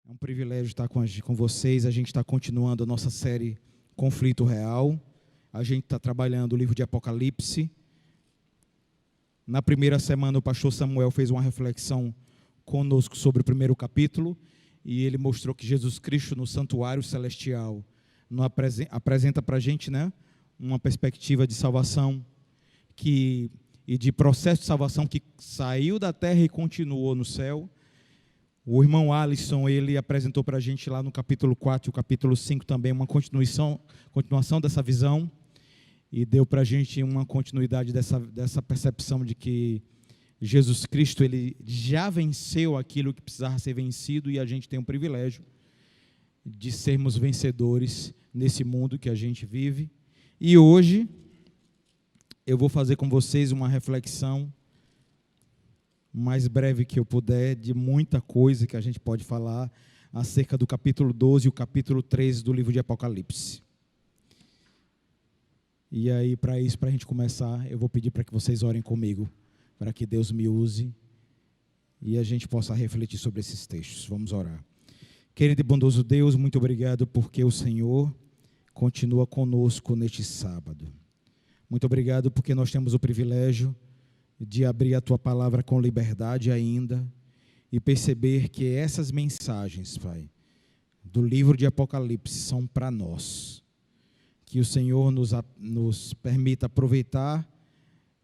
É um privilégio estar com vocês. A gente está continuando a nossa série Conflito Real. A gente está trabalhando o livro de Apocalipse. Na primeira semana, o pastor Samuel fez uma reflexão conosco sobre o primeiro capítulo, e ele mostrou que Jesus Cristo, no santuário celestial, apresenta para a gente, uma perspectiva de salvação e de processo de salvação que saiu da terra e continuou no céu. O irmão Alisson, ele apresentou para a gente lá no capítulo 4 e o capítulo 5 também uma continuação dessa visão, e deu para a gente uma continuidade dessa percepção de que Jesus Cristo, ele já venceu aquilo que precisava ser vencido, e a gente tem o privilégio de sermos vencedores nesse mundo que a gente vive. E hoje eu vou fazer com vocês uma reflexão mais breve que eu puder, de muita coisa que a gente pode falar acerca do capítulo 12 e o capítulo 13 do livro de Apocalipse. E aí, para a gente começar, eu vou pedir para que vocês orem comigo, para que Deus me use e a gente possa refletir sobre esses textos. Vamos orar. Querido e bondoso Deus, muito obrigado porque o Senhor continua conosco neste sábado. Muito obrigado porque nós temos o privilégio de abrir a Tua palavra com liberdade ainda e perceber que essas mensagens, Pai, do livro de Apocalipse são para nós. Que o Senhor nos permita aproveitar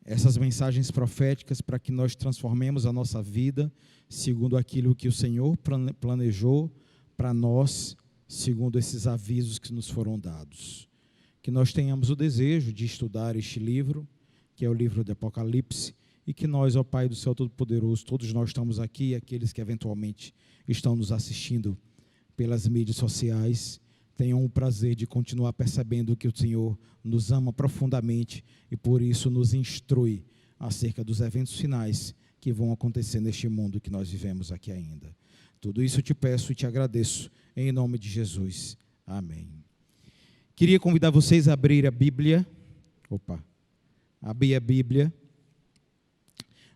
essas mensagens proféticas para que nós transformemos a nossa vida segundo aquilo que o Senhor planejou para nós, segundo esses avisos que nos foram dados. Que nós tenhamos o desejo de estudar este livro, que é o livro de Apocalipse, e que nós, ó Pai do Céu Todo-Poderoso, todos nós estamos aqui, aqueles que eventualmente estão nos assistindo pelas mídias sociais, tenham o prazer de continuar percebendo que o Senhor nos ama profundamente e por isso nos instrui acerca dos eventos finais que vão acontecer neste mundo que nós vivemos aqui ainda. Tudo isso eu te peço e te agradeço, em nome de Jesus. Amém. Queria convidar vocês a abrir a Bíblia, abrir a Bíblia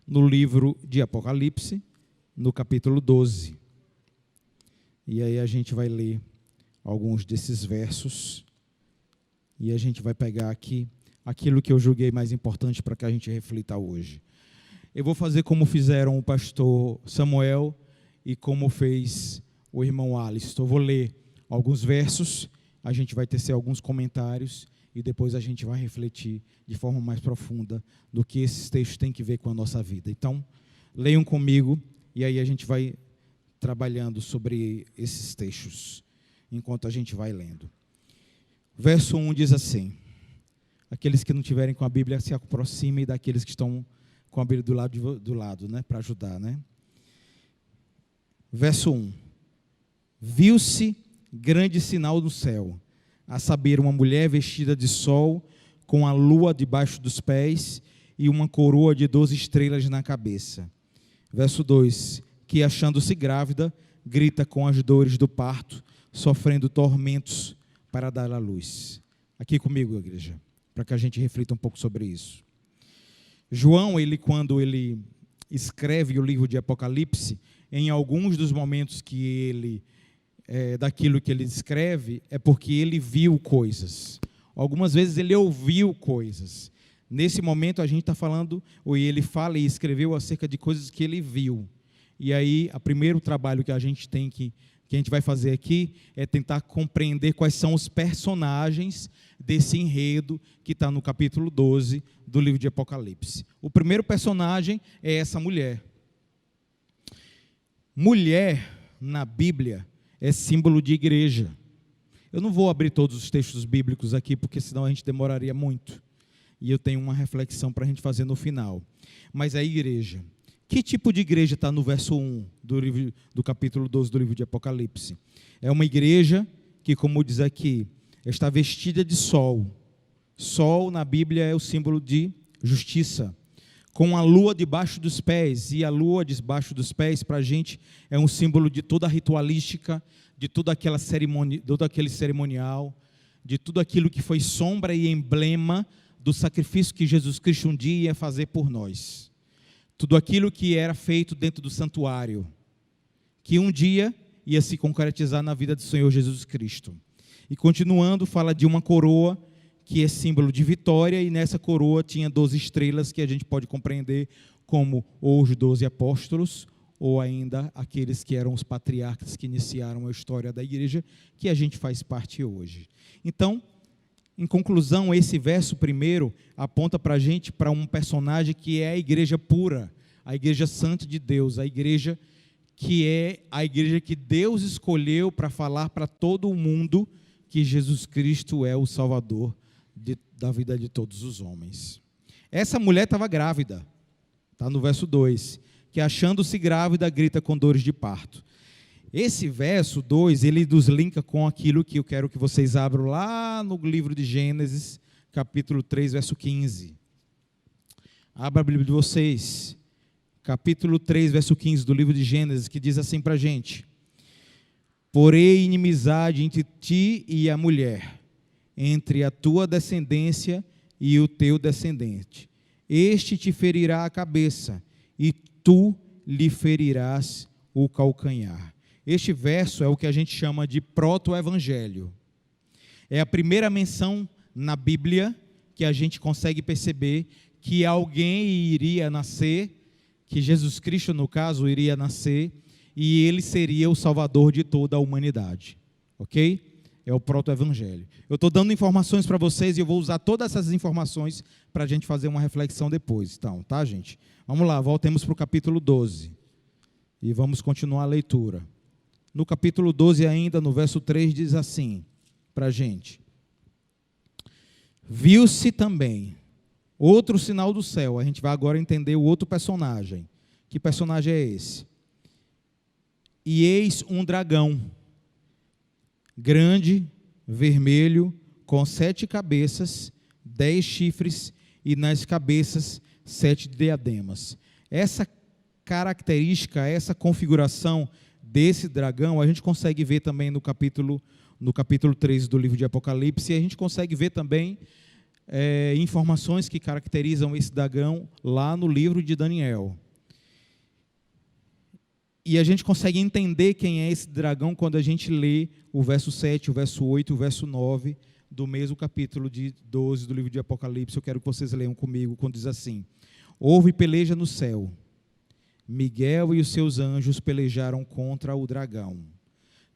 no livro de Apocalipse, no capítulo 12. E aí a gente vai ler alguns desses versos, e a gente vai pegar aqui aquilo que eu julguei mais importante para que a gente reflita hoje. Eu vou fazer como fizeram o pastor Samuel e como fez o irmão Alisson. Eu vou ler alguns versos, a gente vai tecer alguns comentários, e depois a gente vai refletir de forma mais profunda do que esses textos têm que ver com a nossa vida. Então, leiam comigo, e aí a gente vai trabalhando sobre esses textos, enquanto a gente vai lendo. Verso 1 diz assim: aqueles que não tiverem com a Bíblia se aproximem daqueles que estão com a Bíblia do lado, para ajudar, Verso 1: viu-se grande sinal no céu, a saber, uma mulher vestida de sol, com a lua debaixo dos pés e uma coroa de 12 estrelas na cabeça. Verso 2: que, achando-se grávida, grita com as dores do parto, sofrendo tormentos para dar à luz. Aqui comigo, igreja, para que a gente reflita um pouco sobre isso. João, quando ele escreve o livro de Apocalipse, em alguns dos momentos que ele daquilo que ele escreve, é porque ele viu coisas. Algumas vezes ele ouviu coisas. Nesse momento a gente está falando, ou ele fala e escreveu acerca de coisas que ele viu. E aí, o primeiro trabalho que a gente tem que a gente vai fazer aqui é tentar compreender quais são os personagens desse enredo que está no capítulo 12 do livro de Apocalipse. O primeiro personagem é essa mulher. Mulher, na Bíblia, é símbolo de igreja. Eu não vou abrir todos os textos bíblicos aqui, porque senão a gente demoraria muito. E eu tenho uma reflexão para a gente fazer no final. Mas a igreja. Que tipo de igreja está no verso 1 do capítulo 12 do livro de Apocalipse? É uma igreja que, como diz aqui, está vestida de sol. Sol, na Bíblia, é o símbolo de justiça. Com a lua debaixo dos pés, e a lua debaixo dos pés, para a gente, é um símbolo de toda a ritualística, de toda aquela cerimônia, todo aquele cerimonial, de tudo aquilo que foi sombra e emblema do sacrifício que Jesus Cristo um dia ia fazer por nós. Tudo aquilo que era feito dentro do santuário, que um dia ia se concretizar na vida do Senhor Jesus Cristo. E continuando, fala de uma coroa que é símbolo de vitória, e nessa coroa tinha 12 estrelas, que a gente pode compreender como ou os 12 apóstolos, ou ainda aqueles que eram os patriarcas que iniciaram a história da igreja, que a gente faz parte hoje. Então, em conclusão, esse verso primeiro aponta para a gente, para um personagem que é a igreja pura, a igreja santa de Deus, a igreja que é a igreja que Deus escolheu para falar para todo o mundo que Jesus Cristo é o Salvador da vida de todos os homens. Essa mulher estava grávida, está no verso 2, que achando-se grávida, grita com dores de parto. Esse verso 2, ele nos linka com aquilo que eu quero que vocês abram lá no livro de Gênesis, capítulo 3, verso 15. Abra a Bíblia de vocês, capítulo 3, verso 15 do livro de Gênesis, que diz assim para a gente: porém inimizade entre ti e a mulher, entre a tua descendência e o teu descendente. Este te ferirá a cabeça, e tu lhe ferirás o calcanhar. Este verso é o que a gente chama de proto-evangelho. É a primeira menção na Bíblia que a gente consegue perceber que alguém iria nascer, que Jesus Cristo, no caso, iria nascer, e ele seria o salvador de toda a humanidade. Ok? É o proto-evangelho. Eu estou dando informações para vocês e eu vou usar todas essas informações para a gente fazer uma reflexão depois. Então, tá, gente? Vamos lá, voltemos para o capítulo 12. E vamos continuar a leitura. No capítulo 12 ainda, no verso 3, diz assim para a gente: viu-se também outro sinal do céu. A gente vai agora entender o outro personagem. Que personagem é esse? E eis um dragão, grande, vermelho, com 7 cabeças, 10 chifres, e nas cabeças 7 diademas. Essa característica, essa configuração desse dragão, a gente consegue ver também no capítulo 3 do livro de Apocalipse, e a gente consegue ver também informações que caracterizam esse dragão lá no livro de Daniel. E a gente consegue entender quem é esse dragão quando a gente lê o verso 7, o verso 8, o verso 9 do mesmo capítulo de 12 do livro de Apocalipse. Eu quero que vocês leiam comigo, quando diz assim: houve peleja no céu. Miguel e os seus anjos pelejaram contra o dragão.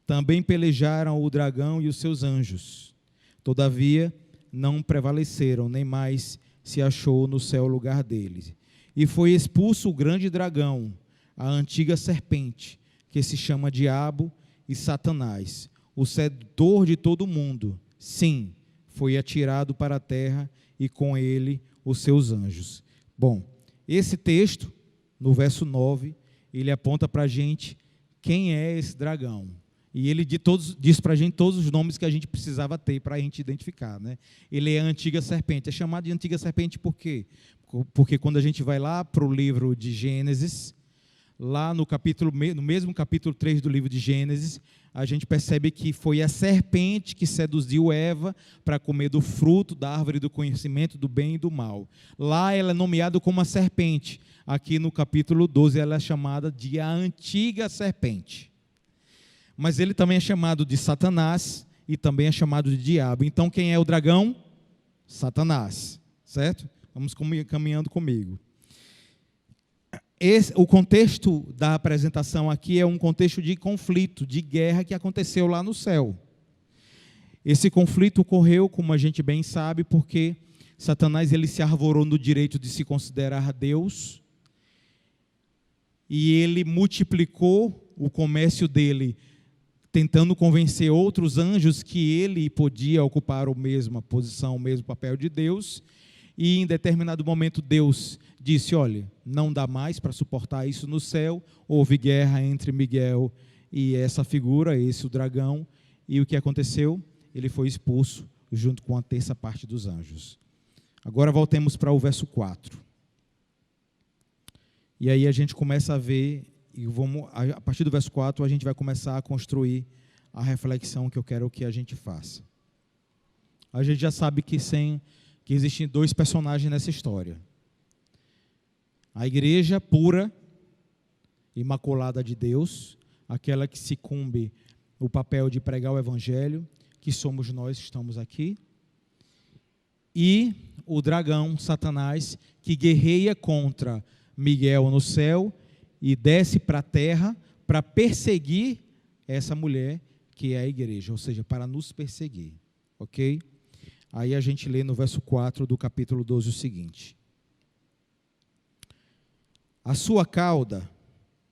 Também pelejaram o dragão e os seus anjos. Todavia, não prevaleceram, nem mais se achou no céu lugar deles. E foi expulso o grande dragão, a antiga serpente, que se chama Diabo e Satanás, o sedutor de todo o mundo. Sim, foi atirado para a terra, e com ele os seus anjos. Bom, esse texto, no verso 9, ele aponta para a gente quem é esse dragão. E ele diz para a gente todos os nomes que a gente precisava ter para a gente identificar, né? Ele é a antiga serpente. É chamado de antiga serpente por quê? Porque quando a gente vai lá para o livro de Gênesis, lá no mesmo capítulo 3 do livro de Gênesis, a gente percebe que foi a serpente que seduziu Eva para comer do fruto da árvore do conhecimento do bem e do mal. Lá ela é nomeada como a serpente. Aqui no capítulo 12 ela é chamada de a antiga serpente. Mas ele também é chamado de Satanás e também é chamado de diabo. Então quem é o dragão? Satanás, certo? Vamos caminhando comigo. O contexto da apresentação aqui é um contexto de conflito, de guerra que aconteceu lá no céu. Esse conflito ocorreu, como a gente bem sabe, porque Satanás ele se arvorou no direito de se considerar Deus, e ele multiplicou o comércio dele, tentando convencer outros anjos que ele podia ocupar a mesma posição, o mesmo papel de Deus. E em determinado momento Deus disse: olha, não dá mais para suportar isso no céu. Houve guerra entre Miguel e essa figura, o dragão. E o que aconteceu? Ele foi expulso junto com a terça parte dos anjos. Agora voltemos para o verso 4. E aí a gente começa a ver, e a partir do verso 4 a gente vai começar a construir a reflexão que eu quero que a gente faça. A gente já sabe que existem 2 personagens nessa história. A igreja pura, imaculada de Deus, aquela que se incumbe o papel de pregar o evangelho, que somos nós que estamos aqui, e o dragão, Satanás, que guerreia contra Miguel no céu e desce para a terra para perseguir essa mulher que é a igreja, ou seja, para nos perseguir, ok? Aí a gente lê no verso 4 do capítulo 12 o seguinte: a sua cauda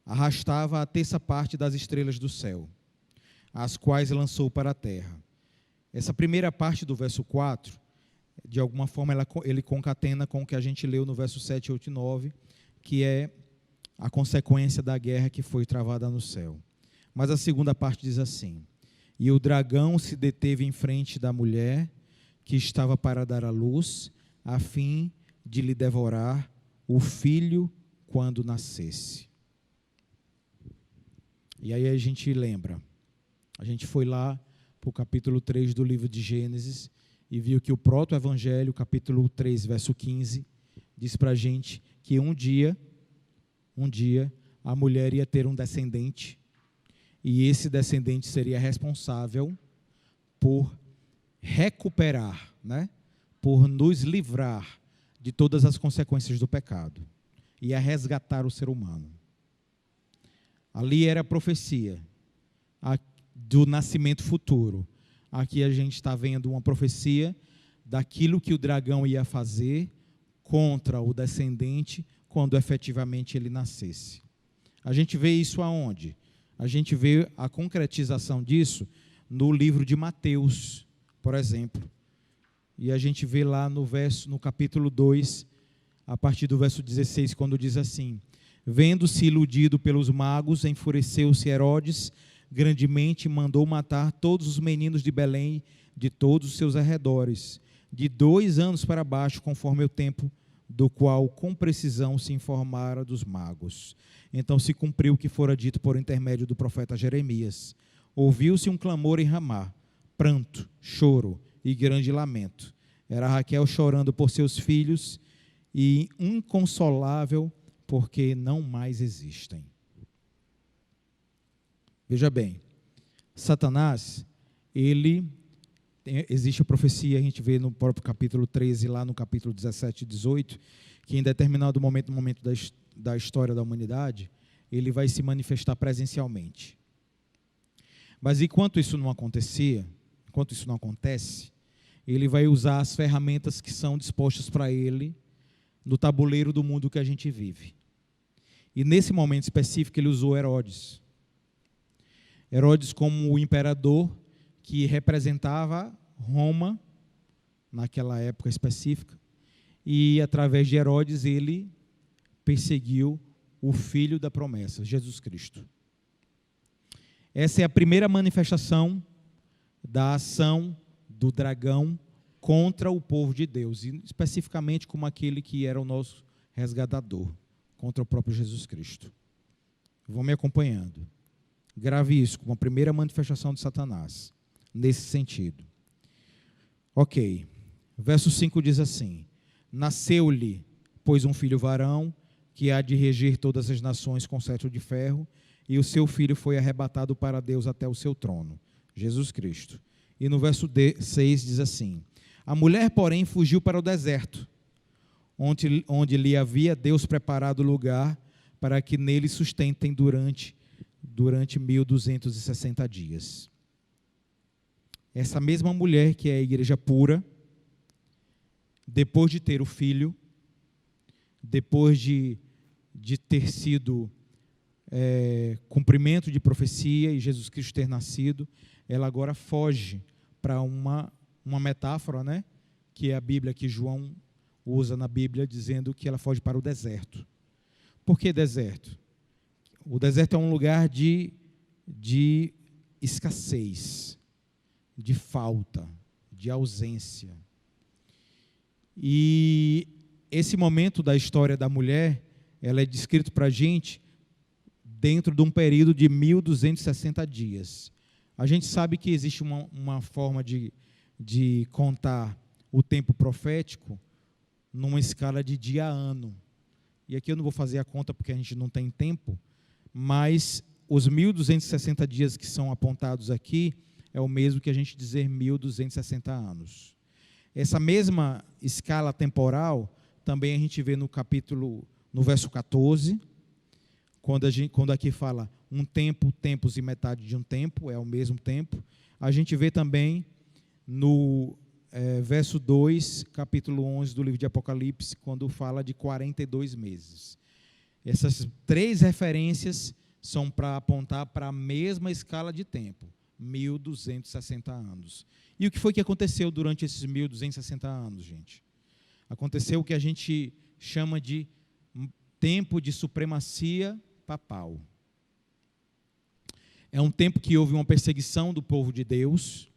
arrastava a terça parte das estrelas do céu, as quais lançou para a terra. Essa primeira parte do verso 4, de alguma forma, ele concatena com o que a gente leu no verso 7, 8 e 9, que é a consequência da guerra que foi travada no céu. Mas a segunda parte diz assim: e o dragão se deteve em frente da mulher que estava para dar à luz, a fim de lhe devorar o filho quando nascesse. E aí a gente lembra, a gente foi lá para o capítulo 3 do livro de Gênesis e viu que o proto-evangelho, capítulo 3, verso 15, diz para a gente que um dia, a mulher ia ter um descendente, e esse descendente seria responsável por recuperar, por nos livrar de todas as consequências do pecado, e a resgatar o ser humano. Ali era a profecia do nascimento futuro. Aqui a gente está vendo uma profecia daquilo que o dragão ia fazer contra o descendente quando efetivamente ele nascesse. A gente vê isso aonde? A gente vê a concretização disso no livro de Mateus, por exemplo. E a gente vê lá no capítulo 2, a partir do verso 16, quando diz assim: vendo-se iludido pelos magos, enfureceu-se Herodes grandemente e mandou matar todos os meninos de Belém, de todos os seus arredores, de 2 anos para baixo, conforme o tempo do qual com precisão se informara dos magos. Então se cumpriu o que fora dito por intermédio do profeta Jeremias. Ouviu-se um clamor em Ramá, pranto, choro e grande lamento. Era Raquel chorando por seus filhos e inconsolável, porque não mais existem. Veja bem, Satanás, existe a profecia, a gente vê no próprio capítulo 13, lá no capítulo 17 e 18, que em determinado momento, no momento da história da humanidade, ele vai se manifestar presencialmente. Mas enquanto isso não acontece, ele vai usar as ferramentas que são dispostas para ele no tabuleiro do mundo que a gente vive. E nesse momento específico ele usou Herodes. Herodes como o imperador que representava Roma naquela época específica, e através de Herodes ele perseguiu o filho da promessa, Jesus Cristo. Essa é a primeira manifestação da ação do dragão contra o povo de Deus, e especificamente como aquele que era o nosso resgatador, contra o próprio Jesus Cristo. Vão me acompanhando. Grave isso como a primeira manifestação de Satanás, nesse sentido. Ok, verso 5 diz assim: nasceu-lhe, pois, um filho varão, que há de reger todas as nações com cetro de ferro, e o seu filho foi arrebatado para Deus até o seu trono, Jesus Cristo. E no verso 6 diz assim: a mulher, porém, fugiu para o deserto, onde lhe havia Deus preparado lugar para que nele sustentem durante 1260 dias. Essa mesma mulher, que é a igreja pura, depois de ter o filho, depois de ter sido cumprimento de profecia e Jesus Cristo ter nascido, ela agora foge para uma metáfora, que é a Bíblia, que João usa na Bíblia, dizendo que ela foge para o deserto. Por que deserto? O deserto é um lugar de escassez, de falta, de ausência. E esse momento da história da mulher, ela é descrito para a gente dentro de um período de 1260 dias. A gente sabe que existe uma forma de contar o tempo profético numa escala de dia a ano. E aqui eu não vou fazer a conta porque a gente não tem tempo, mas os 1.260 dias que são apontados aqui é o mesmo que a gente dizer 1.260 anos. Essa mesma escala temporal também a gente vê no verso 14, quando aqui fala um tempo, tempos e metade de um tempo, é o mesmo tempo. A gente vê também no verso 2, capítulo 11 do livro de Apocalipse, quando fala de 42 meses. Essas três referências são para apontar para a mesma escala de tempo, 1.260 anos. E o que foi que aconteceu durante esses 1.260 anos, gente? Aconteceu o que a gente chama de tempo de supremacia papal. É um tempo que houve uma perseguição do povo de Deus,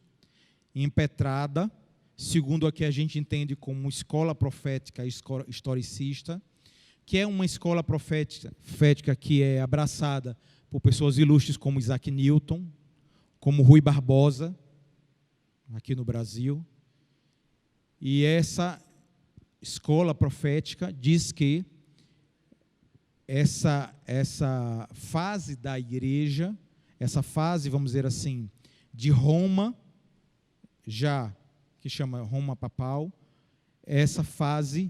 impetrada, segundo a que a gente entende como escola profética historicista, que é uma escola profética que é abraçada por pessoas ilustres como Isaac Newton, como Rui Barbosa, aqui no Brasil. E essa escola profética diz que essa fase da igreja, essa fase, vamos dizer assim, de Roma, já que chama Roma papal, essa fase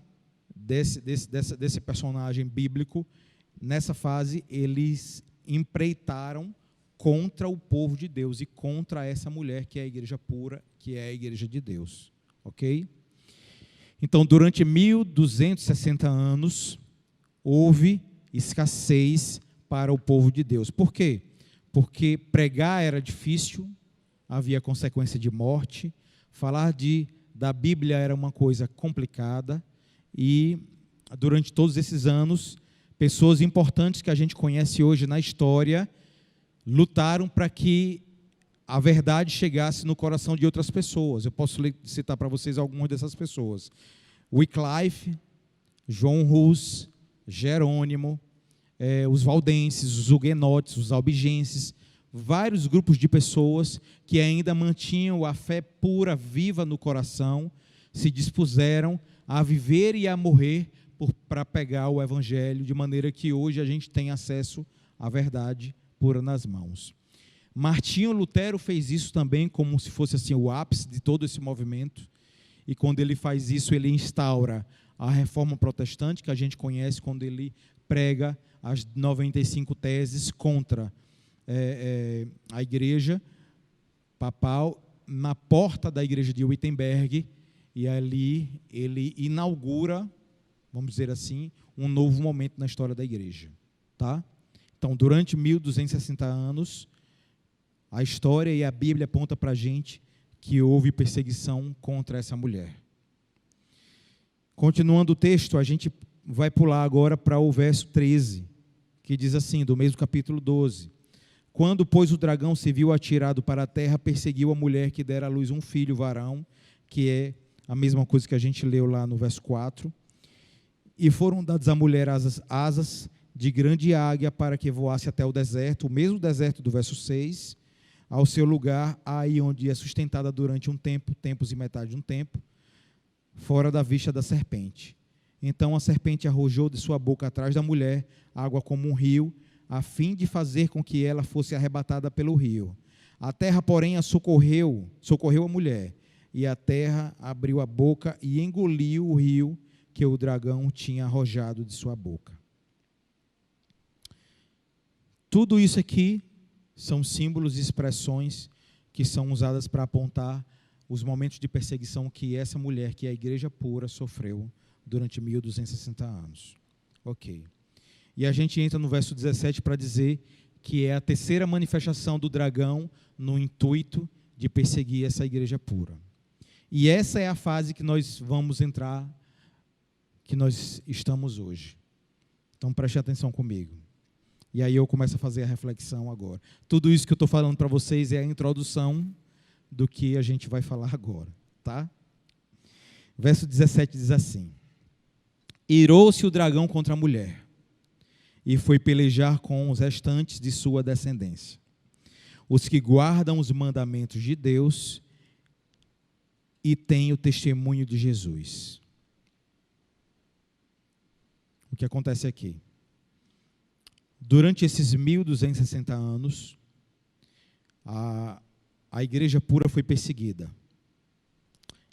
desse personagem bíblico, nessa fase eles empreitaram contra o povo de Deus e contra essa mulher que é a igreja pura, que é a igreja de Deus, ok? Então, durante 1.260 anos, houve escassez para o povo de Deus. Por quê? Porque pregar era difícil, havia consequência de morte, falar da Bíblia era uma coisa complicada, e durante todos esses anos, pessoas importantes que a gente conhece hoje na história, lutaram para que a verdade chegasse no coração de outras pessoas. Eu posso citar para vocês algumas dessas pessoas. Wycliffe, João Hus, Jerônimo, os valdenses, os huguenotes, os albigenses, vários grupos de pessoas que ainda mantinham a fé pura, viva no coração, se dispuseram a viver e a morrer para pegar o evangelho, de maneira que hoje a gente tem acesso à verdade pura nas mãos. Martinho Lutero fez isso também, como se fosse assim o ápice de todo esse movimento, e quando ele faz isso, ele instaura a reforma protestante, que a gente conhece, quando ele prega as 95 teses contra a igreja papal, na porta da igreja de Wittenberg, e ali ele inaugura, vamos dizer assim, um novo momento na história da igreja. Tá? Então, durante 1.260 anos, a história e a Bíblia apontam para a gente que houve perseguição contra essa mulher. Continuando o texto, a gente vai pular agora para o verso 13, que diz assim, do mesmo capítulo 12. Quando, pois, o dragão se viu atirado para a terra, perseguiu a mulher que dera à luz um filho varão, que é a mesma coisa que a gente leu lá no verso 4. E foram dadas à mulher asas de grande águia para que voasse até o deserto, o mesmo deserto do verso 6, ao seu lugar, aí onde é sustentada durante um tempo, tempos e metade de um tempo, fora da vista da serpente. Então a serpente arrojou de sua boca atrás da mulher água como um rio, a fim de fazer com que ela fosse arrebatada pelo rio. A terra, porém, socorreu a mulher, e a terra abriu a boca e engoliu o rio que o dragão tinha arrojado de sua boca. Tudo isso aqui são símbolos e expressões que são usadas para apontar os momentos de perseguição que essa mulher, que é a igreja pura, sofreu durante 1.260 anos. Ok. E a gente entra no verso 17 para dizer que é a terceira manifestação do dragão no intuito de perseguir essa igreja pura. E essa é a fase que nós vamos entrar, que nós estamos hoje. Então preste atenção comigo. E aí eu começo a fazer a reflexão agora. Tudo isso que eu estou falando para vocês é a introdução do que a gente vai falar agora, tá? Verso 17 diz assim: irou-se o dragão contra a mulher, e foi pelejar com os restantes de sua descendência, os que guardam os mandamentos de Deus e têm o testemunho de Jesus. O que acontece aqui? Durante esses 1260 anos, a igreja pura foi perseguida.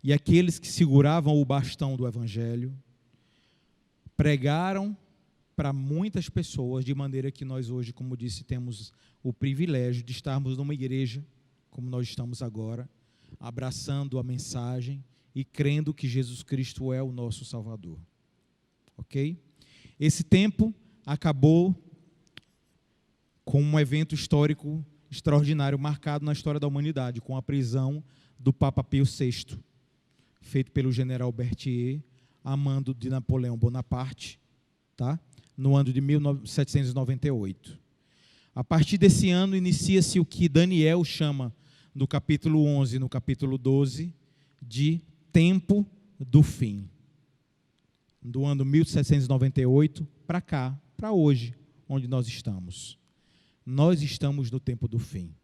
E aqueles que seguravam o bastão do evangelho pregaram para muitas pessoas, de maneira que nós hoje, como disse, temos o privilégio de estarmos numa igreja, como nós estamos agora, abraçando a mensagem e crendo que Jesus Cristo é o nosso Salvador. Ok? Esse tempo acabou com um evento histórico extraordinário marcado na história da humanidade, com a prisão do Papa Pio VI, feito pelo general Berthier, a mando de Napoleão Bonaparte, tá? No ano de 1798. A partir desse ano, inicia-se o que Daniel chama, no capítulo 11 e no capítulo 12, de tempo do fim. Do ano 1798 para cá, para hoje, onde nós estamos. Nós estamos no tempo do fim.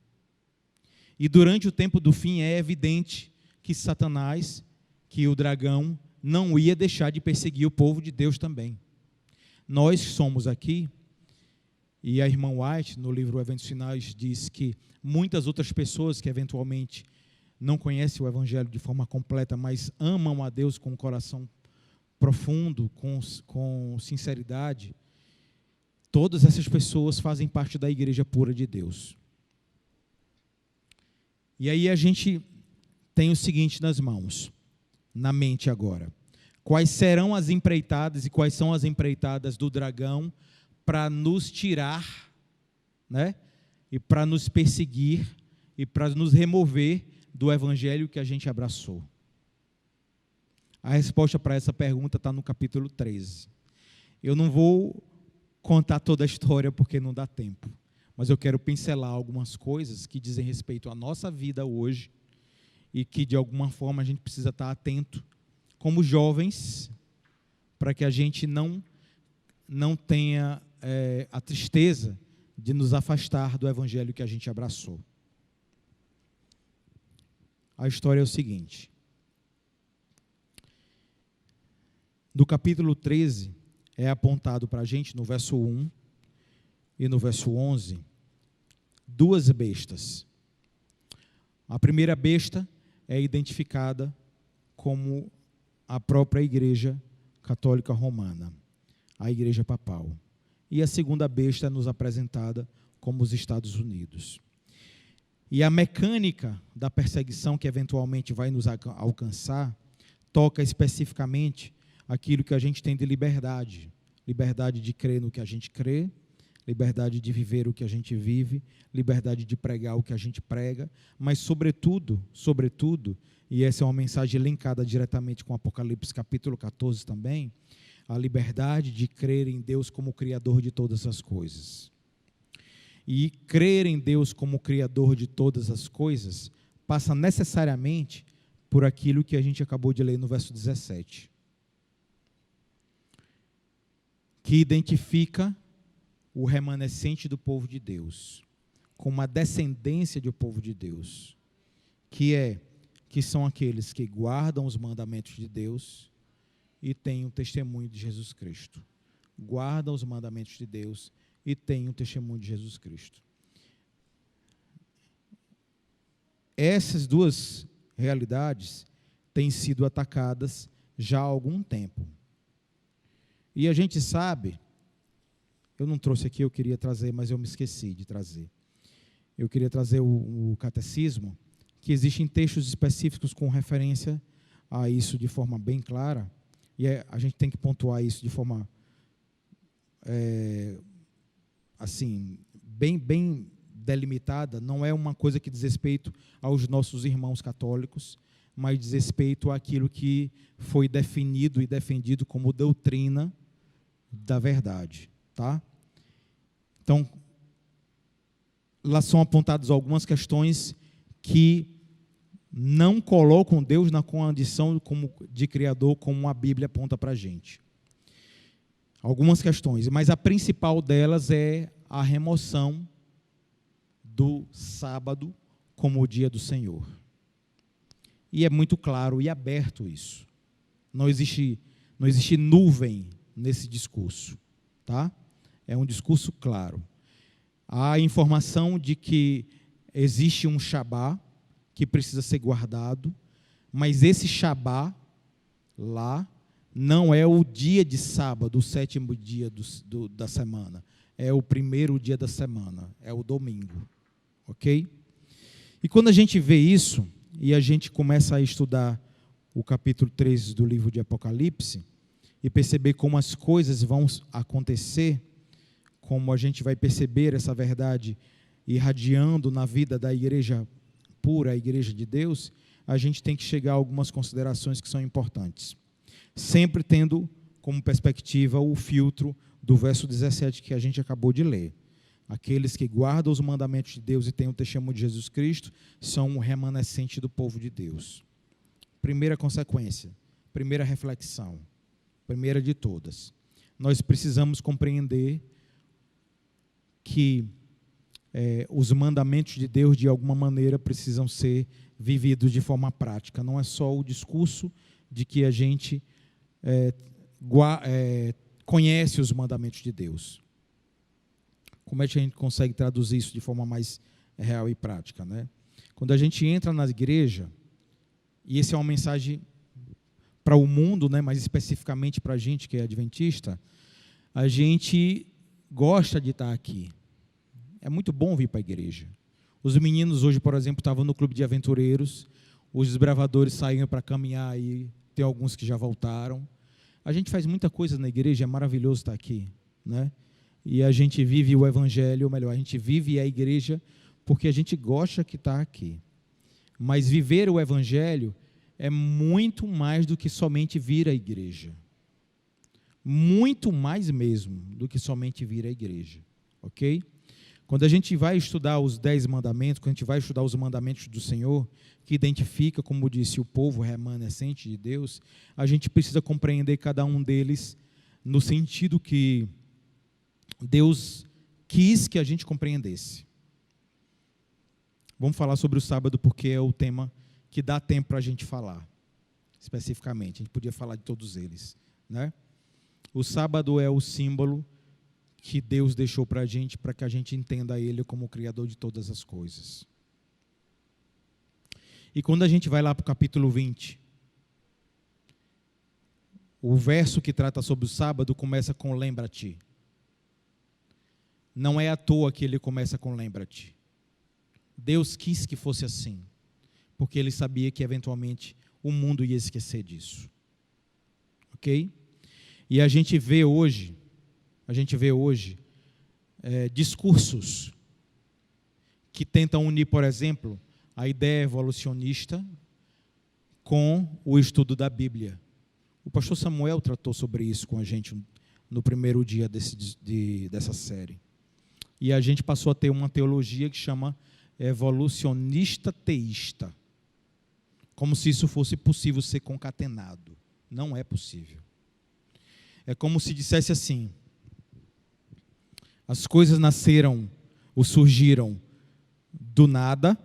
E durante o tempo do fim é evidente que Satanás, que o dragão, não ia deixar de perseguir o povo de Deus também. Nós somos aqui, e a irmã White, no livro Eventos Finais, diz que muitas outras pessoas que eventualmente não conhecem o Evangelho de forma completa, mas amam a Deus com um coração profundo, com sinceridade, todas essas pessoas fazem parte da igreja pura de Deus. E aí a gente tem o seguinte nas mãos, na mente agora. Quais serão as empreitadas e quais são as empreitadas do dragão para nos tirar, né? E para nos perseguir e para nos remover do evangelho que a gente abraçou? A resposta para essa pergunta está no capítulo 13. Eu não vou contar toda a história porque não dá tempo, mas eu quero pincelar algumas coisas que dizem respeito à nossa vida hoje e que de alguma forma a gente precisa estar atento como jovens, para que a gente não tenha a tristeza de nos afastar do evangelho que a gente abraçou. A história é o seguinte: no capítulo 13, é apontado para a gente, no verso 1 e no verso 11, duas bestas. A primeira besta é identificada como a própria Igreja Católica Romana, a Igreja Papal. E a segunda besta é nos apresentada como os Estados Unidos. E a mecânica da perseguição que eventualmente vai nos alcançar toca especificamente aquilo que a gente tem de liberdade. Liberdade de crer no que a gente crê, liberdade de viver o que a gente vive, liberdade de pregar o que a gente prega, mas sobretudo, e essa é uma mensagem linkada diretamente com Apocalipse capítulo 14 também, a liberdade de crer em Deus como Criador de todas as coisas. E crer em Deus como Criador de todas as coisas passa necessariamente por aquilo que a gente acabou de ler no verso 17, que identifica o remanescente do povo de Deus, como a descendência do povo de Deus, que são aqueles que guardam os mandamentos de Deus e têm o testemunho de Jesus Cristo. Guardam os mandamentos de Deus e têm o testemunho de Jesus Cristo. Essas duas realidades têm sido atacadas já há algum tempo. E a gente sabe, eu não trouxe aqui, eu queria trazer, mas eu me esqueci de trazer. Eu queria trazer o catecismo, que existem textos específicos com referência a isso de forma bem clara, e a gente tem que pontuar isso de forma, assim, bem delimitada. Não é uma coisa que diz respeito aos nossos irmãos católicos, mas diz respeito àquilo que foi definido e defendido como doutrina da verdade, tá? Então, lá são apontadas algumas questões que não colocam Deus na condição de Criador, como a Bíblia aponta para a gente. Algumas questões, mas a principal delas é a remoção do sábado como o dia do Senhor. E é muito claro e aberto isso. Não existe nuvem nesse discurso, tá? É um discurso claro. Há a informação de que existe um Shabá que precisa ser guardado, mas esse Shabá lá não é o dia de sábado, o 7º dia da semana. É o primeiro dia da semana, é o domingo. Ok? E quando a gente vê isso, e a gente começa a estudar o capítulo 13 do livro de Apocalipse, e perceber como as coisas vão acontecer, como a gente vai perceber essa verdade irradiando na vida da igreja pura, a igreja de Deus, a gente tem que chegar a algumas considerações que são importantes. Sempre tendo como perspectiva o filtro do verso 17 que a gente acabou de ler. Aqueles que guardam os mandamentos de Deus e têm o testemunho de Jesus Cristo são o remanescente do povo de Deus. Primeira consequência, primeira reflexão, primeira de todas. Nós precisamos compreender que os mandamentos de Deus, de alguma maneira, precisam ser vividos de forma prática. Não é só o discurso de que a gente conhece os mandamentos de Deus. Como é que a gente consegue traduzir isso de forma mais real e prática, né? Quando a gente entra na igreja, e essa é uma mensagem para o mundo, né, mas especificamente para a gente que é adventista, a gente gosta de estar aqui. É muito bom vir para a igreja. Os meninos hoje, por exemplo, estavam no clube de aventureiros, os desbravadores saíram para caminhar e tem alguns que já voltaram. A gente faz muita coisa na igreja, é maravilhoso estar aqui, né? E a gente vive o evangelho, ou melhor, a gente vive a igreja porque a gente gosta que está aqui. Mas viver o evangelho é muito mais do que somente vir à igreja. Muito mais mesmo do que somente vir à igreja. Ok? Quando a gente vai estudar os 10 mandamentos, quando a gente vai estudar os mandamentos do Senhor, que identifica, como disse, o povo remanescente de Deus, a gente precisa compreender cada um deles no sentido que Deus quis que a gente compreendesse. Vamos falar sobre o sábado porque é o tema que dá tempo para a gente falar, especificamente. A gente podia falar de todos eles, né? O sábado é o símbolo que Deus deixou para que a gente entenda Ele como o Criador de todas as coisas. E quando a gente vai lá para o capítulo 20, o verso que trata sobre o sábado começa com lembra-te. Não é à toa que ele começa com lembra-te. Deus quis que fosse assim, porque Ele sabia que eventualmente o mundo ia esquecer disso. Ok? E a gente vê hoje discursos que tentam unir, por exemplo, a ideia evolucionista com o estudo da Bíblia. O pastor Samuel tratou sobre isso com a gente no primeiro dia dessa série. E a gente passou a ter uma teologia que chama evolucionista teísta. Como se isso fosse possível ser concatenado. Não é possível. É como se dissesse assim: as coisas nasceram ou surgiram do nada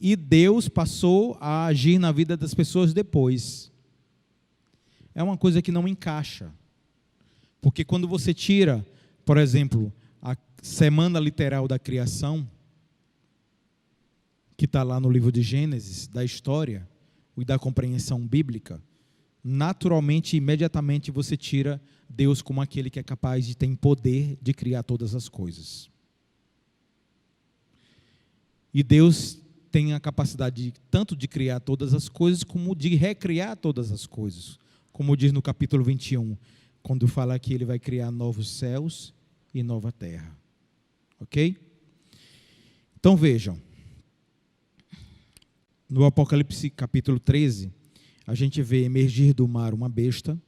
e Deus passou a agir na vida das pessoas depois. É uma coisa que não encaixa. Porque quando você tira, por exemplo, a semana literal da criação, que está lá no livro de Gênesis, da história e da compreensão bíblica, naturalmente, imediatamente você tira Deus como aquele que é capaz de ter poder de criar todas as coisas. E Deus tem a capacidade tanto de criar todas as coisas, como de recriar todas as coisas. Como diz no capítulo 21, quando fala que Ele vai criar novos céus e nova terra. Ok? Então vejam, no Apocalipse capítulo 13, a gente vê emergir do mar uma besta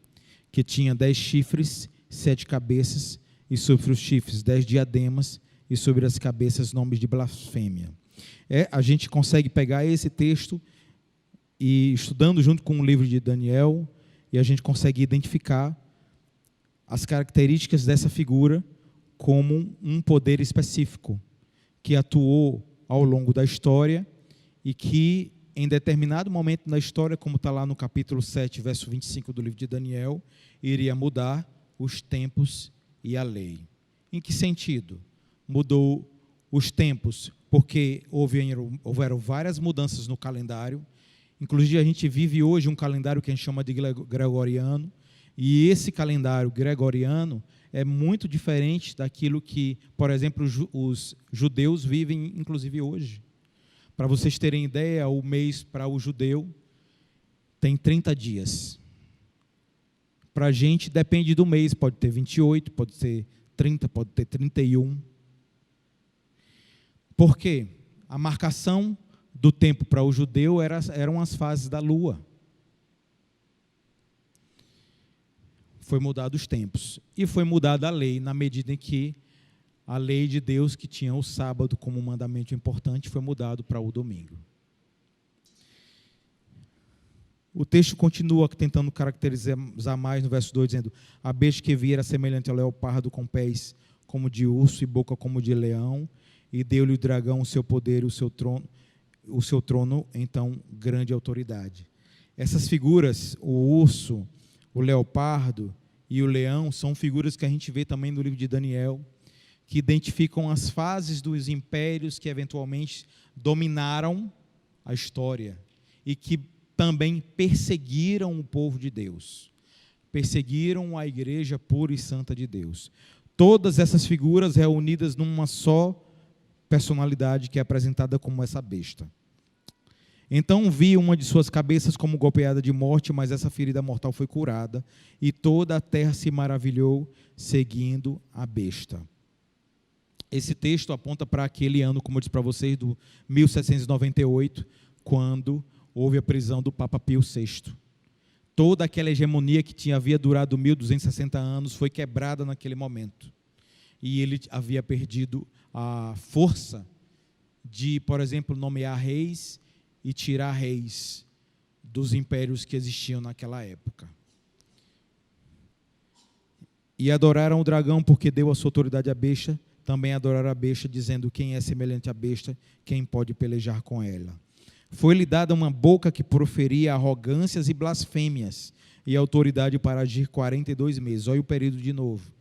que tinha 10 chifres, 7 cabeças, e sobre os chifres 10 diademas, e sobre as cabeças nomes de blasfêmia. A gente consegue pegar esse texto e, estudando junto com o livro de Daniel, e a gente consegue identificar as características dessa figura como um poder específico, que atuou ao longo da história e que, em determinado momento na história, como está lá no capítulo 7, verso 25 do livro de Daniel, iria mudar os tempos e a lei. Em que sentido? Mudou os tempos, porque houveram várias mudanças no calendário. Inclusive, a gente vive hoje um calendário que a gente chama de gregoriano, e esse calendário gregoriano é muito diferente daquilo que, por exemplo, os judeus vivem, inclusive hoje. Para vocês terem ideia, o mês para o judeu tem 30 dias. Para a gente, depende do mês, pode ter 28, pode ter 30, pode ter 31. Por quê? A marcação do tempo para o judeu eram as fases da lua. Foi mudado os tempos. E foi mudada a lei, na medida em que a lei de Deus, que tinha o sábado como um mandamento importante, foi mudado para o domingo. O texto continua tentando caracterizar mais no verso 2, dizendo: a besta que vi era semelhante ao leopardo, com pés como de urso e boca como de leão, e deu-lhe o dragão o seu poder e o seu trono, então, grande autoridade. Essas figuras, o urso, o leopardo e o leão, são figuras que a gente vê também no livro de Daniel, que identificam as fases dos impérios que eventualmente dominaram a história e que também perseguiram o povo de Deus, perseguiram a igreja pura e santa de Deus. Todas essas figuras reunidas numa só personalidade que é apresentada como essa besta. Então vi uma de suas cabeças como golpeada de morte, mas essa ferida mortal foi curada, e toda a terra se maravilhou, seguindo a besta. Esse texto aponta para aquele ano, como eu disse para vocês, do 1798, quando houve a prisão do Papa Pio VI. Toda aquela hegemonia que havia durado 1260 anos foi quebrada naquele momento. E ele havia perdido a força de, por exemplo, nomear reis e tirar reis dos impérios que existiam naquela época. E adoraram o dragão porque deu a sua autoridade à besta, também adoraram a besta, dizendo: quem é semelhante à besta, quem pode pelejar com ela? Foi-lhe dada uma boca que proferia arrogâncias e blasfêmias, e autoridade para agir 42 meses. Olha o período de novo,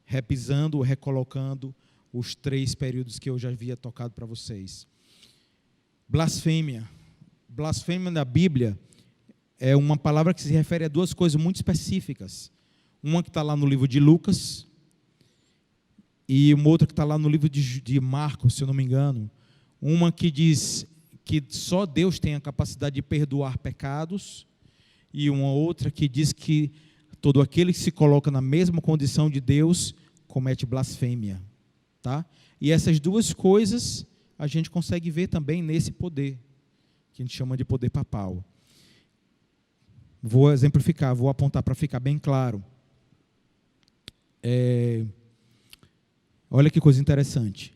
repisando, recolocando os 3 períodos que eu já havia tocado para vocês. Blasfêmia. Blasfêmia na Bíblia é uma palavra que se refere a 2 coisas muito específicas. Uma que está lá no livro de Lucas, e uma outra que está lá no livro de Marcos, se eu não me engano. Uma que diz que só Deus tem a capacidade de perdoar pecados, e uma outra que diz que todo aquele que se coloca na mesma condição de Deus comete blasfêmia. Tá? E essas 2 coisas a gente consegue ver também nesse poder, que a gente chama de poder papal. Vou exemplificar, vou apontar para ficar bem claro. Olha que coisa interessante.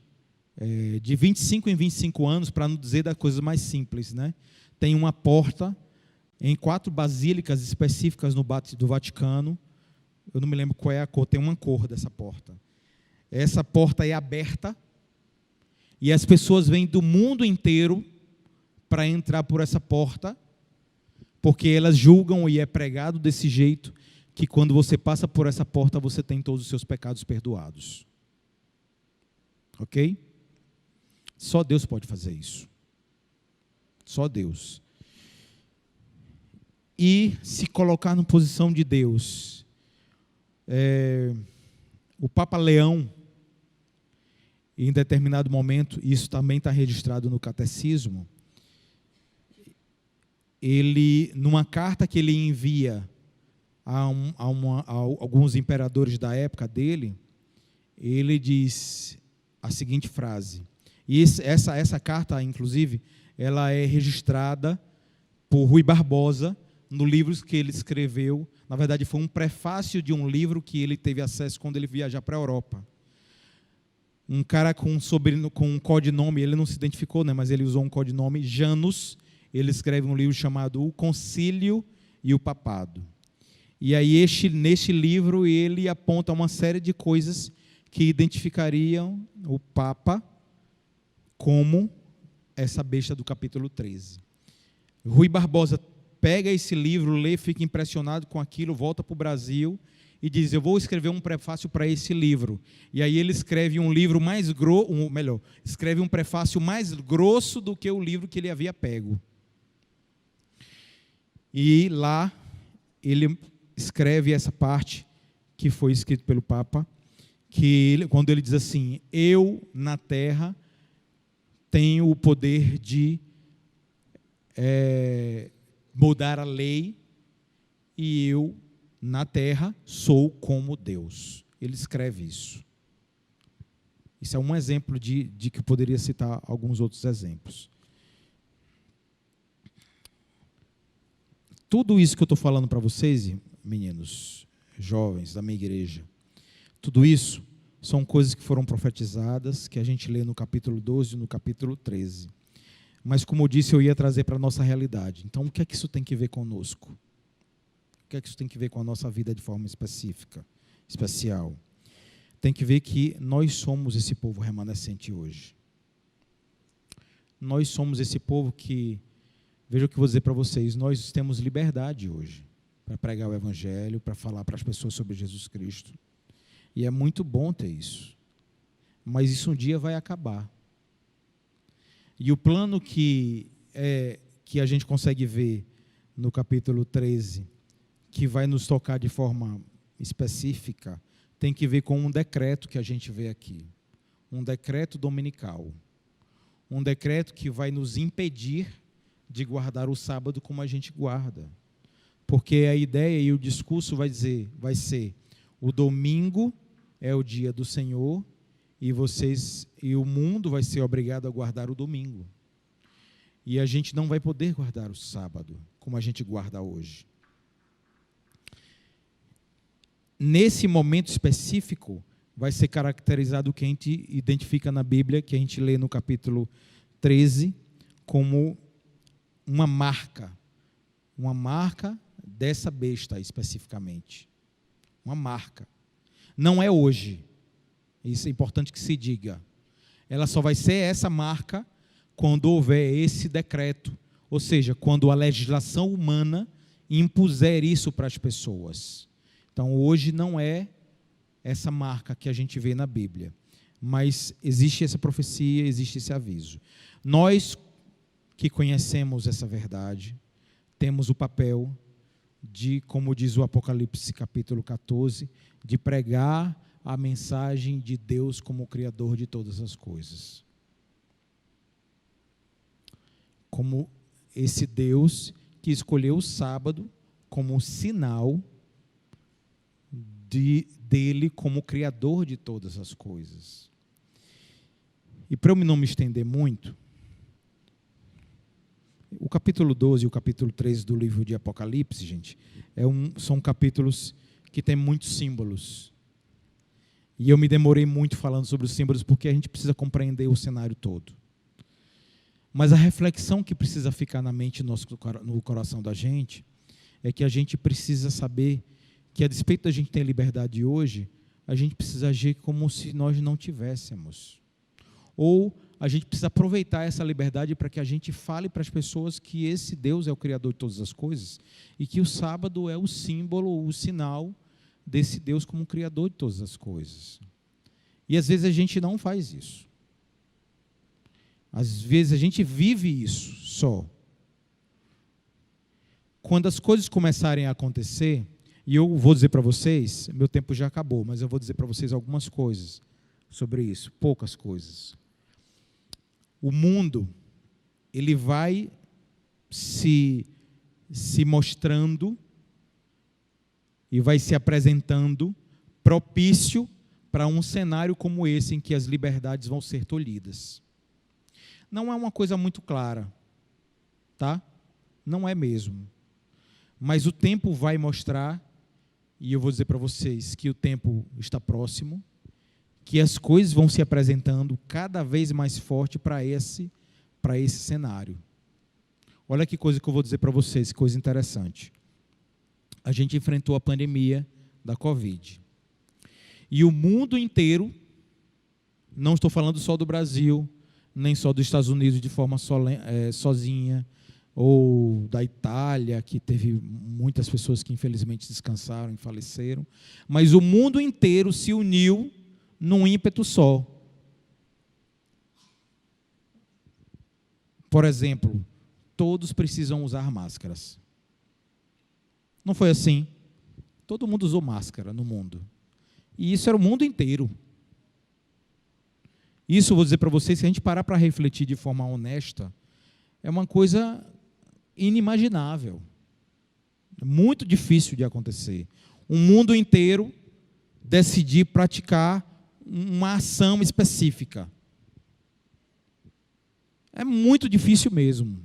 De 25 em 25 anos, para não dizer da coisa mais simples, né? Tem uma porta em 4 basílicas específicas do Vaticano. Eu não me lembro qual é a cor, tem uma cor dessa porta. Essa porta é aberta e as pessoas vêm do mundo inteiro para entrar por essa porta, porque elas julgam, e é pregado desse jeito, que quando você passa por essa porta, você tem todos os seus pecados perdoados. Ok? Só Deus pode fazer isso. Só Deus. E se colocar na posição de Deus. O Papa Leão, em determinado momento, isso também está registrado no Catecismo, ele, numa carta que ele envia a alguns imperadores da época dele, ele diz a seguinte frase, e essa carta, inclusive, ela é registrada por Rui Barbosa, no livro que ele escreveu. Na verdade, foi um prefácio de um livro que ele teve acesso quando ele viajar para a Europa. Um cara com um codinome, ele não se identificou, né, mas ele usou um codinome, Janus. Ele escreve um livro chamado O Concílio e o Papado. E aí, neste livro, ele aponta uma série de coisas que identificariam o Papa como essa besta do capítulo 13. Rui Barbosa pega esse livro, lê, fica impressionado com aquilo, volta para o Brasil e diz: eu vou escrever um prefácio para esse livro. E aí ele escreve um livro mais grosso, escreve um prefácio mais grosso do que o livro que ele havia pego. E lá ele escreve essa parte que foi escrita pelo Papa, quando ele diz assim: eu na terra tenho o poder de mudar a lei, e eu na terra sou como Deus. Ele escreve isso. Isso é um exemplo de que eu poderia citar alguns outros exemplos. Tudo isso que eu estou falando para vocês, meninos, jovens da minha igreja, tudo isso são coisas que foram profetizadas, que a gente lê no capítulo 12 e no capítulo 13. Mas, como eu disse, eu ia trazer para a nossa realidade. Então, o que é que isso tem que ver conosco? O que é que isso tem que ver com a nossa vida de forma específica, especial? Tem que ver que nós somos esse povo remanescente hoje. Nós somos esse povo que, veja o que eu vou dizer para vocês, nós temos liberdade hoje para pregar o Evangelho, para falar para as pessoas sobre Jesus Cristo. E é muito bom ter isso. Mas isso um dia vai acabar. E o plano que a gente consegue ver no capítulo 13, que vai nos tocar de forma específica, tem que ver com um decreto que a gente vê aqui. Um decreto dominical. Um decreto que vai nos impedir de guardar o sábado como a gente guarda. Porque a ideia e o discurso vai ser: o domingo é o dia do Senhor e o mundo vai ser obrigado a guardar o domingo. E a gente não vai poder guardar o sábado como a gente guarda hoje. Nesse momento específico, vai ser caracterizado o que a gente identifica na Bíblia, que a gente lê no capítulo 13, como uma marca dessa besta especificamente. Uma marca. Não é hoje. Isso é importante que se diga. Ela só vai ser essa marca quando houver esse decreto, ou seja, quando a legislação humana impuser isso para as pessoas. Então, hoje não é essa marca que a gente vê na Bíblia, mas existe essa profecia, existe esse aviso. Nós que conhecemos essa verdade, temos o papel de, como diz o Apocalipse capítulo 14, de pregar a mensagem de Deus como o Criador de todas as coisas. Como esse Deus que escolheu o sábado como sinal dele como Criador de todas as coisas. E para eu não me estender muito, o capítulo 12 e o capítulo 13 do livro de Apocalipse, gente, são capítulos que têm muitos símbolos. E eu me demorei muito falando sobre os símbolos, porque a gente precisa compreender o cenário todo. Mas a reflexão que precisa ficar na mente, no coração da gente, é que a gente precisa saber que, a despeito da gente ter liberdade hoje, a gente precisa agir como se nós não tivéssemos. Ou a gente precisa aproveitar essa liberdade para que a gente fale para as pessoas que esse Deus é o Criador de todas as coisas e que o sábado é o símbolo, o sinal desse Deus como Criador de todas as coisas. E às vezes a gente não faz isso. Às vezes a gente vive isso só. Quando as coisas começarem a acontecer, e eu vou dizer para vocês, meu tempo já acabou, mas eu vou dizer para vocês algumas coisas sobre isso, poucas coisas. O mundo, ele vai se mostrando e vai se apresentando propício para um cenário como esse, em que as liberdades vão ser tolhidas. Não é uma coisa muito clara, tá? Não é mesmo. Mas o tempo vai mostrar, e eu vou dizer para vocês que o tempo está próximo, que as coisas vão se apresentando cada vez mais forte para esse cenário. Olha que coisa que eu vou dizer para vocês, que coisa interessante. A gente enfrentou a pandemia da Covid. E o mundo inteiro, não estou falando só do Brasil, nem só dos Estados Unidos de forma sozinha, ou da Itália, que teve muitas pessoas que infelizmente descansaram e faleceram, mas o mundo inteiro se uniu num ímpeto só. Por exemplo, todos precisam usar máscaras. Não foi assim? Todo mundo usou máscara no mundo. E isso era o mundo inteiro. Isso, vou dizer para vocês, se a gente parar para refletir de forma honesta, é uma coisa inimaginável. É muito difícil de acontecer. O mundo inteiro decidir praticar uma ação específica. É muito difícil mesmo.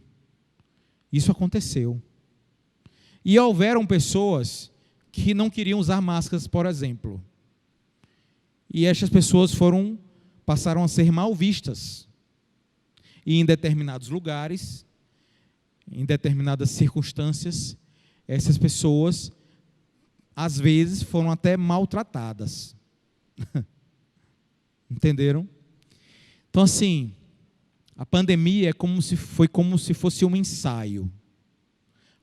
Isso aconteceu. E houveram pessoas que não queriam usar máscaras, por exemplo. E estas pessoas passaram a ser mal vistas. E em determinados lugares, em determinadas circunstâncias, essas pessoas, às vezes, foram até maltratadas. Entenderam? Então, assim, a pandemia foi como se fosse um ensaio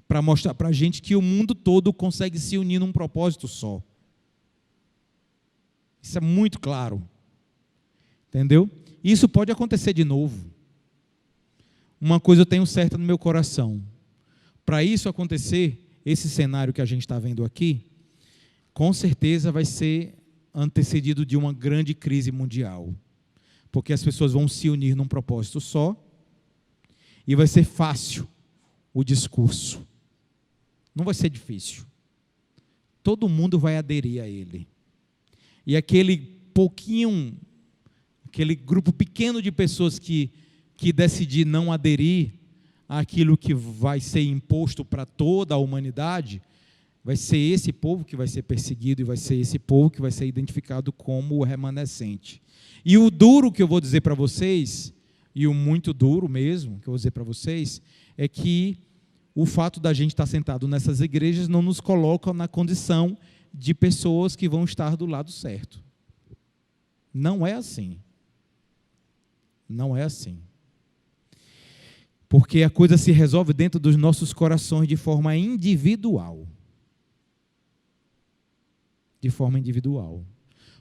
para mostrar para a gente que o mundo todo consegue se unir num propósito só. Isso é muito claro. Entendeu? Isso pode acontecer de novo. Uma coisa eu tenho certa no meu coração. Para isso acontecer, esse cenário que a gente está vendo aqui, com certeza vai ser antecedido de uma grande crise mundial. Porque as pessoas vão se unir num propósito só e vai ser fácil o discurso. Não vai ser difícil. Todo mundo vai aderir a ele. E aquele grupo pequeno de pessoas que decidir não aderir àquilo que vai ser imposto para toda a humanidade, vai ser esse povo que vai ser perseguido e vai ser esse povo que vai ser identificado como o remanescente. E o duro que eu vou dizer para vocês, e o muito duro mesmo que eu vou dizer para vocês, é que o fato da gente estar sentado nessas igrejas não nos coloca na condição de pessoas que vão estar do lado certo. Não é assim. Não é assim. Porque a coisa se resolve dentro dos nossos corações de forma individual. De forma individual.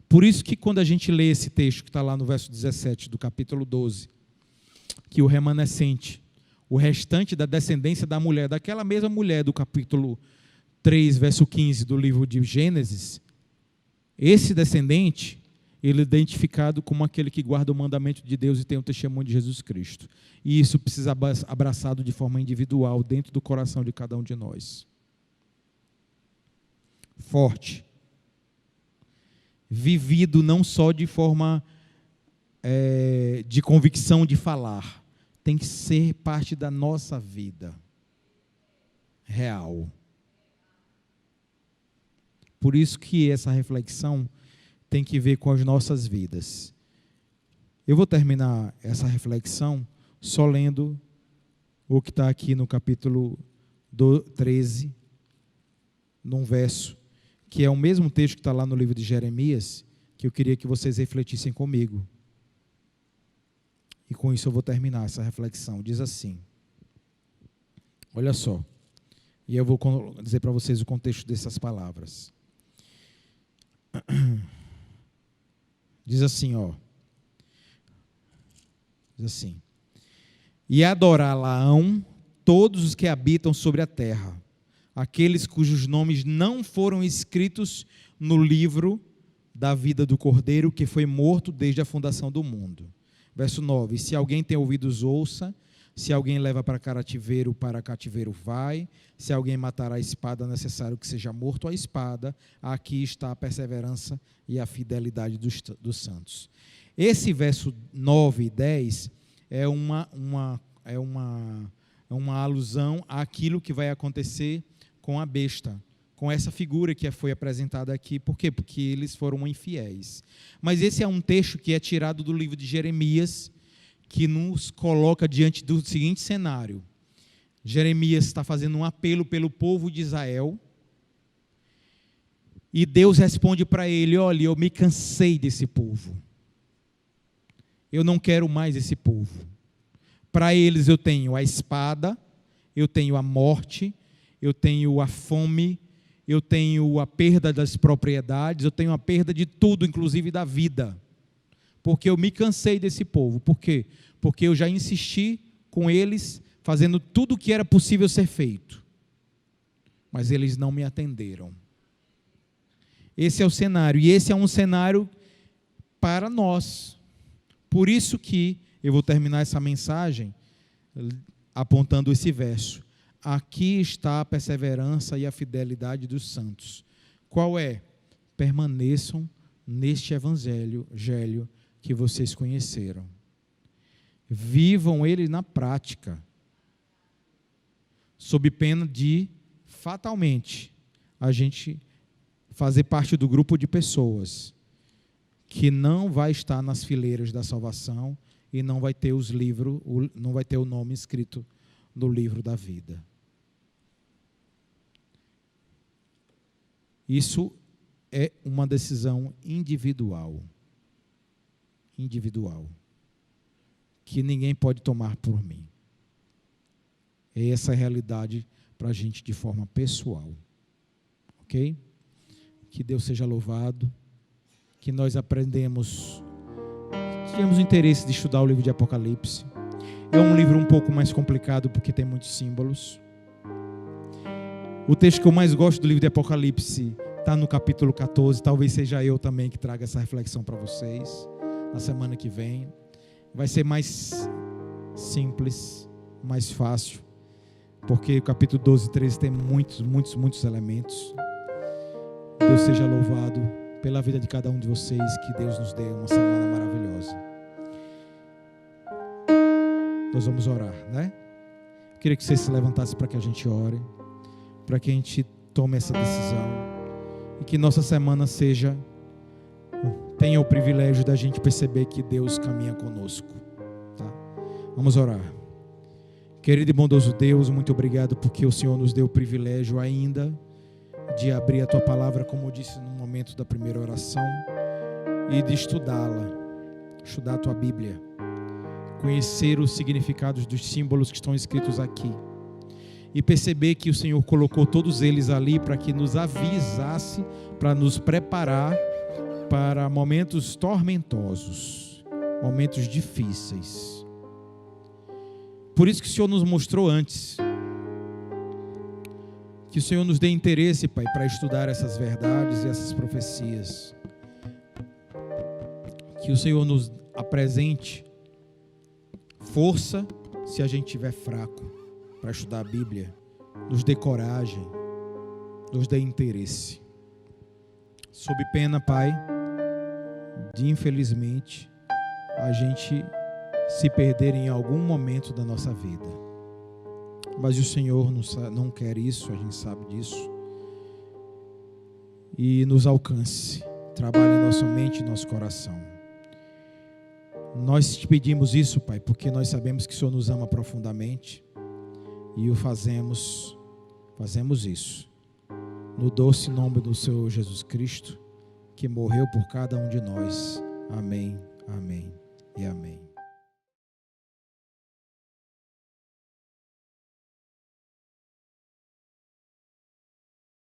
Por isso que quando a gente lê esse texto que está lá no verso 17 do capítulo 12, que o remanescente, o restante da descendência da mulher, daquela mesma mulher do capítulo 3, verso 15 do livro de Gênesis, esse descendente, ele é identificado como aquele que guarda o mandamento de Deus e tem o testemunho de Jesus Cristo. E isso precisa ser abraçado de forma individual dentro do coração de cada um de nós. Forte. Vivido não só de forma de convicção de falar, tem que ser parte da nossa vida real. Por isso que essa reflexão tem que ver com as nossas vidas. Eu vou terminar essa reflexão só lendo o que está aqui no capítulo 13, num verso, que é o mesmo texto que está lá no livro de Jeremias, que eu queria que vocês refletissem comigo. E com isso eu vou terminar essa reflexão. Diz assim, olha só, e eu vou dizer para vocês o contexto dessas palavras. Diz assim, diz assim, e adorá-la-ão todos os que habitam sobre a terra, aqueles cujos nomes não foram escritos no livro da vida do Cordeiro, que foi morto desde a fundação do mundo. Verso 9, se alguém tem ouvidos, ouça, se alguém leva para cativeiro vai, se alguém matar a espada, é necessário que seja morto a espada, aqui está a perseverança e a fidelidade dos santos. Esse verso 9 e 10 é uma alusão àquilo que vai acontecer com a besta, com essa figura que foi apresentada aqui. Por quê? Porque eles foram infiéis. Mas esse é um texto que é tirado do livro de Jeremias, que nos coloca diante do seguinte cenário. Jeremias está fazendo um apelo pelo povo de Israel, e Deus responde para ele, olha, eu me cansei desse povo. Eu não quero mais esse povo. Para eles eu tenho a espada, eu tenho a morte, eu tenho a fome, eu tenho a perda das propriedades, eu tenho a perda de tudo, inclusive da vida. Porque eu me cansei desse povo. Por quê? Porque eu já insisti com eles, fazendo tudo o que era possível ser feito. Mas eles não me atenderam. Esse é o cenário, e esse é um cenário para nós. Por isso que eu vou terminar essa mensagem apontando esse verso. Aqui está a perseverança e a fidelidade dos santos. Qual é? Permaneçam neste evangelho que vocês conheceram. Vivam ele na prática, sob pena de, fatalmente, a gente fazer parte do grupo de pessoas que não vai estar nas fileiras da salvação e não vai ter não vai ter o nome escrito no livro da vida. Isso é uma decisão individual. Que ninguém pode tomar por mim. Essa é a realidade para a gente de forma pessoal. Ok? Que Deus seja louvado. Que nós tivemos interesse de estudar o livro de Apocalipse. É um livro um pouco mais complicado porque tem muitos símbolos. O texto que eu mais gosto do livro de Apocalipse está no capítulo 14. Talvez seja eu também que traga essa reflexão para vocês na semana que vem. Vai ser mais simples, mais fácil, porque o capítulo 12 e 13 tem muitos elementos. Deus seja louvado pela vida de cada um de vocês, que Deus nos dê uma semana maravilhosa. Nós vamos orar, né? Eu queria que você se levantasse para que a gente ore, para que a gente tome essa decisão e que nossa semana tenha o privilégio da gente perceber que Deus caminha conosco, tá? Vamos orar. Querido e bondoso Deus, muito obrigado porque o Senhor nos deu o privilégio ainda de abrir a Tua palavra, como eu disse no momento da primeira oração, e de estudá-la, estudar a Tua Bíblia, conhecer os significados dos símbolos que estão escritos aqui e perceber que o Senhor colocou todos eles ali para que nos avisasse, para nos preparar para momentos tormentosos, momentos difíceis. Por isso que o Senhor nos mostrou antes. Que o Senhor nos dê interesse, Pai, para estudar essas verdades e essas profecias. Que o Senhor nos apresente força, se a gente estiver fraco, para estudar a Bíblia. Nos dê coragem, nos dê interesse. Sob pena, Pai, de infelizmente a gente se perder em algum momento da nossa vida. Mas o Senhor não quer isso, a gente sabe disso. E nos alcance, trabalhe em nossa mente e nosso coração. Nós te pedimos isso, Pai, porque nós sabemos que o Senhor nos ama profundamente e fazemos isso no doce nome do Senhor Jesus Cristo, que morreu por cada um de nós. Amém, amém.